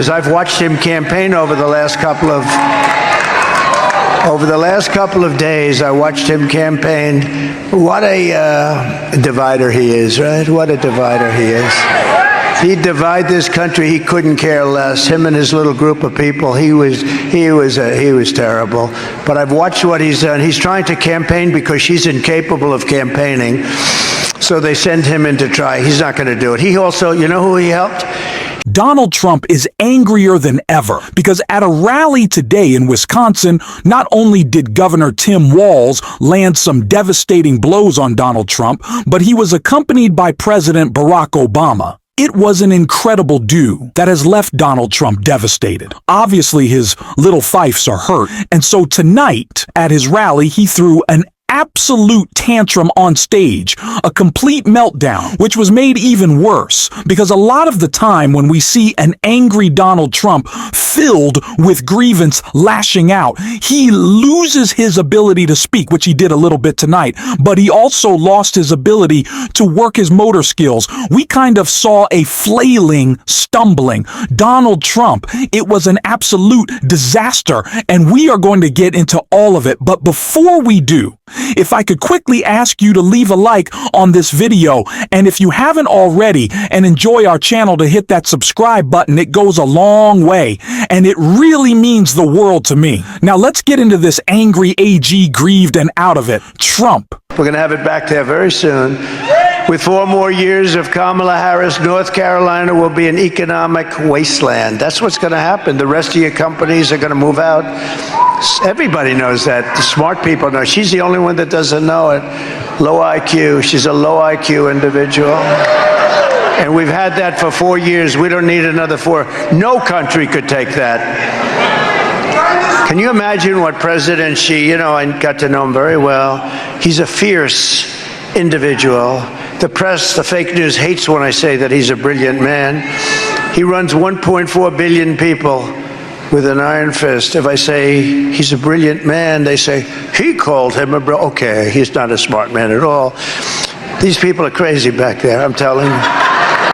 As I've watched him campaign over the last couple of days, I watched him campaign. What a divider he is, right? What a divider he is. He'd divide this country. He couldn't care less. Him and his little group of people. He was terrible. But I've watched what he's done. He's trying to campaign because she's incapable of campaigning. So they send him in to try. He's not going to do it. He also, you know who he helped? Donald Trump is angrier than ever because at a rally today in Wisconsin, not only did Governor Tim Walz land some devastating blows on Donald Trump, but he was accompanied by President Barack Obama. It was an incredible do that has left Donald Trump devastated. Obviously, his little fiefs are hurt, and so tonight at his rally, he threw an absolute tantrum on stage, a complete meltdown, which was made even worse because a lot of the time when we see an angry Donald Trump filled with grievance lashing out, he loses his ability to speak, which he did a little bit tonight, but he also lost his ability to work his motor skills. We kind of saw a flailing, stumbling Donald Trump. It was an absolute disaster, and we are going to get into all of it. But before we do, if I could quickly ask you to leave a like on this video, and if you haven't already and enjoy our channel, to hit that subscribe button. It goes a long way, and it really means the world to me. Now let's get into this angry AG grieved and out of it, Trump. We're going to have it back there very soon. With 4 more years of Kamala Harris, North Carolina will be an economic wasteland. That's what's going to happen. The rest of your companies are going to move out. Everybody knows that. The smart people know. She's the only one that doesn't know it. Low IQ. She's a low IQ individual. And we've had that for 4 years. We don't need another 4. No country could take that. Can you imagine what President Xi, you know, I got to know him very well. He's a fierce individual. The press, the fake news hates when I say that he's a brilliant man. He runs 1.4 billion people with an iron fist. If I say he's a brilliant man, they say, he called him a okay, he's not a smart man at all. These people are crazy back there, I'm telling you.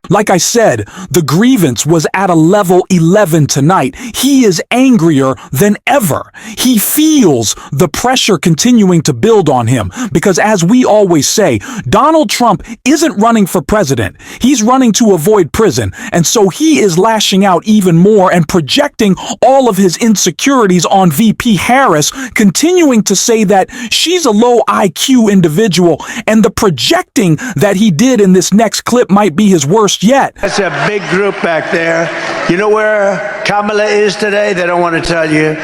Like I said, the grievance was at a level 11 tonight. He is angrier than ever. He feels the pressure continuing to build on him because, as we always say, Donald Trump isn't running for president. He's running to avoid prison. And so he is lashing out even more and projecting all of his insecurities on VP Harris, continuing to say that she's a low IQ individual, and the projecting that he did in this next clip might be his worst yet. That's a big group back there. You know where Kamala is today? They don't want to tell you.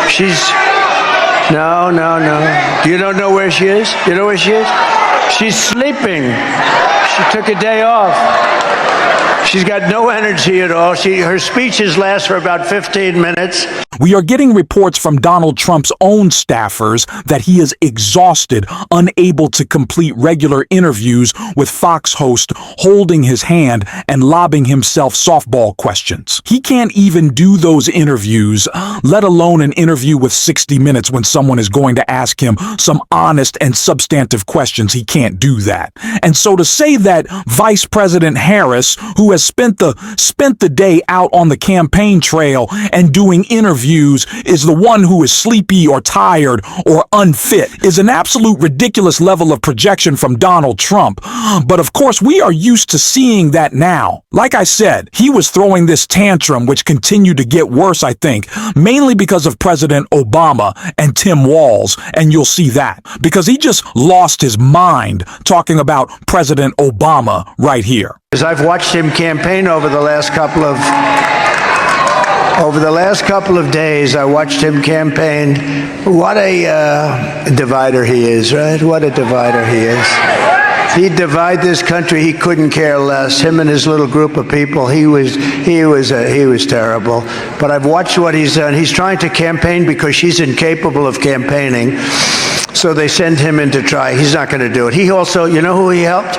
She's... No. You don't know where she is? You know where she is? She's sleeping. She took a day off. She's got no energy at all. Her speeches last for about 15 minutes. We are getting reports from Donald Trump's own staffers that he is exhausted, unable to complete regular interviews with Fox host holding his hand and lobbing himself softball questions. He can't even do those interviews, let alone an interview with 60 Minutes when someone is going to ask him some honest and substantive questions. He can't do that. And so to say that Vice President Harris, who has spent the day out on the campaign trail and doing interviews, is the one who is sleepy or tired or unfit is an absolute ridiculous level of projection from Donald Trump. But of course, we are used to seeing that now. Like I said, he was throwing this tantrum, which continued to get worse, I think, mainly because of President Obama and Tim Walz, and you'll see that, because he just lost his mind talking about President Obama right here. As I've watched him campaign over the last couple of days, I watched him campaign. What a divider he is, right? What a divider he is. He'd divide this country. He couldn't care less. Him and his little group of people. He was terrible. But I've watched what he's done. He's trying to campaign because she's incapable of campaigning. So they send him in to try. He's not going to do it. He also, you know who he helped?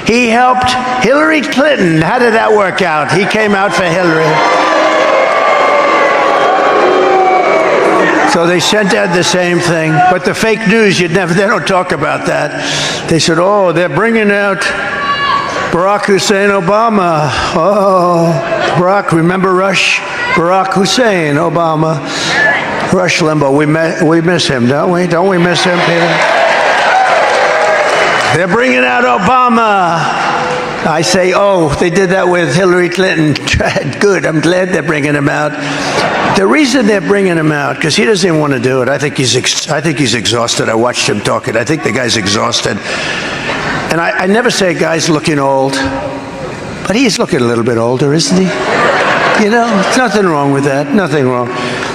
He helped Hillary Clinton. How did that work out? He came out for Hillary. So they sent out the same thing. But the fake news, they don't talk about that. They said, oh, they're bringing out Barack Hussein Obama. Oh, Barack, remember Rush? Barack Hussein Obama. Rush Limbaugh, we miss him, don't we? Don't we miss him, Peter? They're bringing out Obama. I say, oh, they did that with Hillary Clinton. Good, I'm glad they're bringing him out. The reason they're bringing him out, because he doesn't even want to do it. I think he's exhausted. I watched him talking. I think the guy's exhausted. And I never say a guy's looking old, but he's looking a little bit older, isn't he? You know, there's nothing wrong with that, nothing wrong.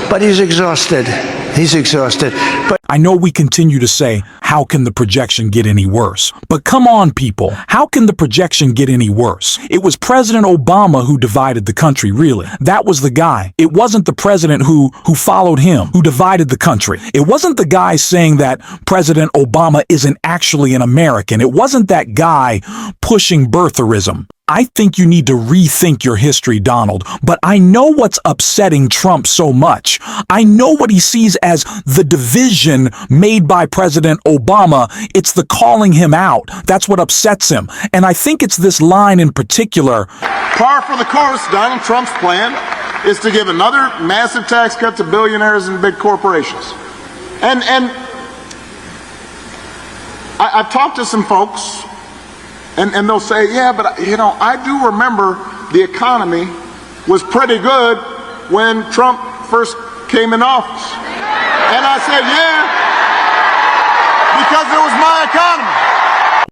But he's exhausted. He's exhausted. But I know we continue to say, how can the projection get any worse? But come on, people. How can the projection get any worse? It was President Obama who divided the country, really. That was the guy. It wasn't the president who followed him, who divided the country. It wasn't the guy saying that President Obama isn't actually an American. It wasn't that guy pushing birtherism. I think you need to rethink your history, Donald, but I know what's upsetting Trump so much. I know what he sees as the division made by President Obama. It's the calling him out. That's what upsets him. And I think it's this line in particular. Par for the course, Donald Trump's plan is to give another massive tax cut to billionaires and big corporations. And I've talked to some folks, and they'll say, yeah, but you know, I do remember the economy was pretty good when Trump first came in office. And I said, yeah, because it was my economy.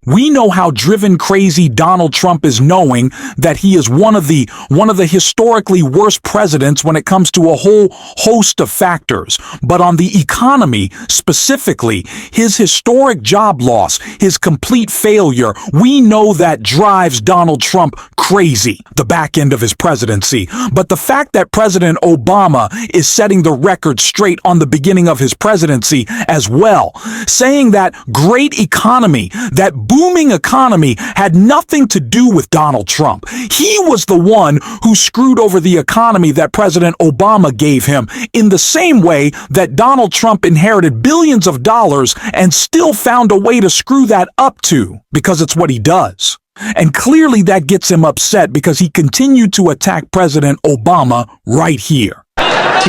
We know how driven crazy Donald Trump is, knowing that he is one of the historically worst presidents when it comes to a whole host of factors. But on the economy specifically, his historic job loss, his complete failure, we know that drives Donald Trump crazy, the back end of his presidency. But the fact that President Obama is setting the record straight on the beginning of his presidency as well, saying that great economy, that booming economy had nothing to do with Donald Trump. He was the one who screwed over the economy that President Obama gave him, in the same way that Donald Trump inherited billions of dollars and still found a way to screw that up too, because it's what he does. And clearly that gets him upset because he continued to attack President Obama right here.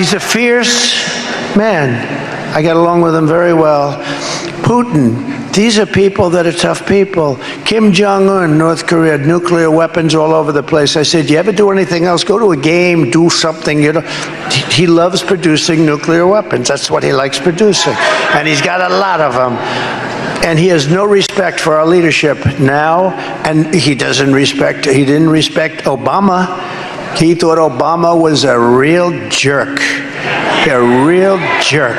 he's a fierce man. I get along with him very well. Putin, these are people that are tough people. Kim Jong-un, North Korea, nuclear weapons all over the place. I said, you ever do anything else? Go to a game, do something. You know, he loves producing nuclear weapons. That's what he likes producing. And he's got a lot of them. And he has no respect for our leadership now. And he didn't respect Obama. He thought Obama was a real jerk. A real jerk.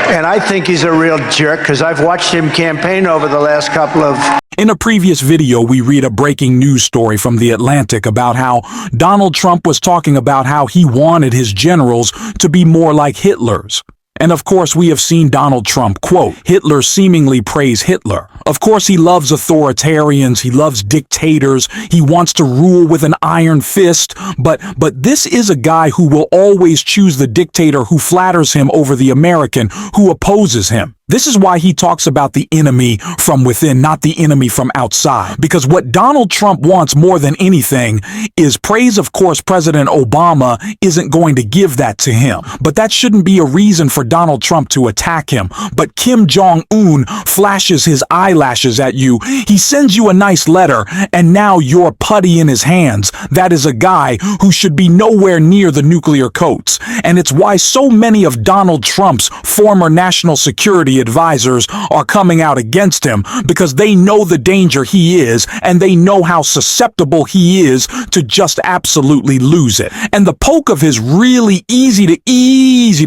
And I think he's a real jerk because I've watched him campaign over the last couple of... In a previous video, we read a breaking news story from The Atlantic about how Donald Trump was talking about how he wanted his generals to be more like Hitler's. And of course, we have seen Donald Trump quote Hitler seemingly praise Hitler. Of course, he loves authoritarians. He loves dictators. He wants to rule with an iron fist. But this is a guy who will always choose the dictator who flatters him over the American who opposes him. This is why he talks about the enemy from within, not the enemy from outside. Because what Donald Trump wants more than anything is praise. Of course, President Obama isn't going to give that to him. But that shouldn't be a reason for Donald Trump to attack him. But Kim Jong-un flashes his eyelashes at you. He sends you a nice letter, and now you're putty in his hands. That is a guy who should be nowhere near the nuclear coats. And it's why so many of Donald Trump's former national security advisors are coming out against him, because they know the danger he is, and they know how susceptible he is to just absolutely lose it. And the poke of his really easy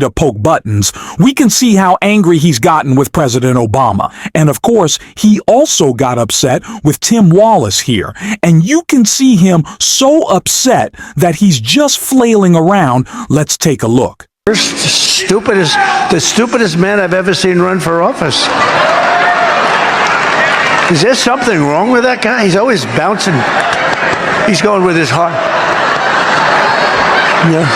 to poke buttons, we can see how angry he's gotten with President Obama. And of course, he also got upset with Tim Walz here. And you can see him so upset that he's just flailing around. Let's take a look. The stupidest man I've ever seen run for office. Is there something wrong with that guy? He's always bouncing. He's going with his heart. Yeah.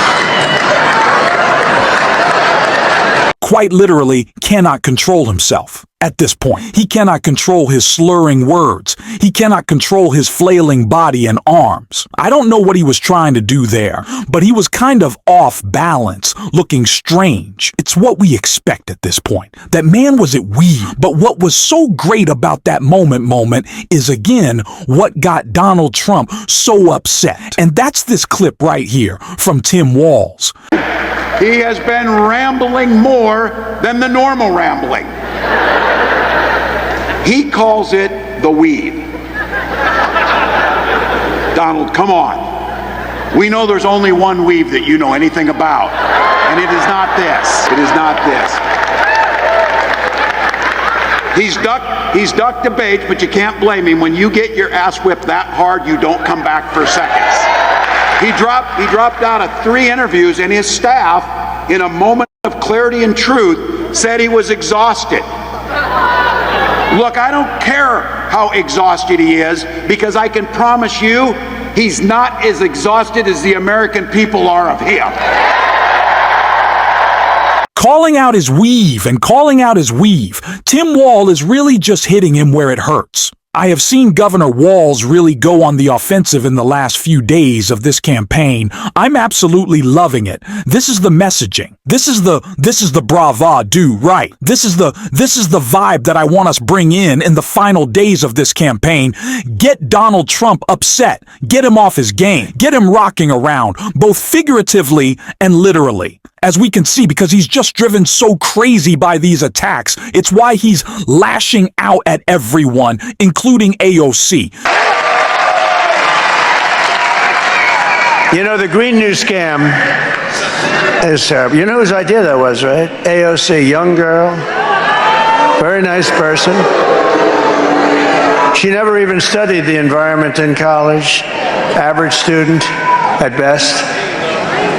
quite literally cannot control himself. At this point, he cannot control his slurring words. He cannot control his flailing body and arms. I don't know what he was trying to do there, but he was kind of off balance, looking strange. It's what we expect at this point. That man was at weed. But what was so great about that moment is, again, what got Donald Trump so upset. And that's this clip right here from Tim Walz. He has been rambling more than the normal rambling. He calls it the weed. Donald, come on. We know there's only one weave that you know anything about, and it is not this. It is not this. He's ducked debates, but you can't blame him. When you get your ass whipped that hard, you don't come back for seconds. He dropped out of 3 interviews, and his staff, in a moment of clarity and truth, said he was exhausted. Look, I don't care how exhausted he is, because I can promise you he's not as exhausted as the American people are of him. Calling out his weave and calling out his weave, Tim Walz is really just hitting him where it hurts. I have seen Governor Walz really go on the offensive in the last few days of this campaign. I'm absolutely loving it. This is the messaging. This is the bravado, right? This is the vibe that I want us bring in the final days of this campaign. Get Donald Trump upset. Get him off his game. Get him rocking around, both figuratively and literally. As we can see, because he's just driven so crazy by these attacks, it's why he's lashing out at everyone, including AOC. You know, the green news scam is terrible. You know whose idea that was, right? AOC, young girl, very nice person. She never even studied the environment in college, average student at best.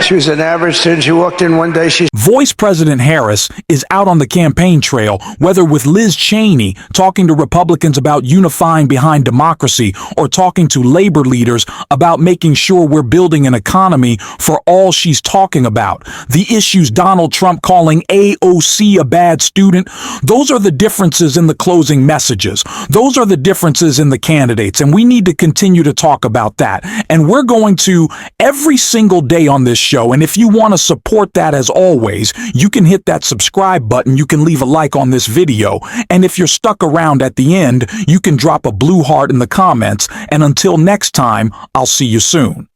She was an average student. She walked in one day. Voice President Harris is out on the campaign trail, whether with Liz Cheney talking to Republicans about unifying behind democracy or talking to labor leaders about making sure we're building an economy for all she's talking about. The issues Donald Trump calling AOC a bad student, those are the differences in the closing messages. Those are the differences in the candidates, and we need to continue to talk about that. And we're going to every single day on this show. And if you want to support that, as always, you can hit that subscribe button. You can leave a like on this video. And if you're stuck around at the end, you can drop a blue heart in the comments. And until next time, I'll see you soon.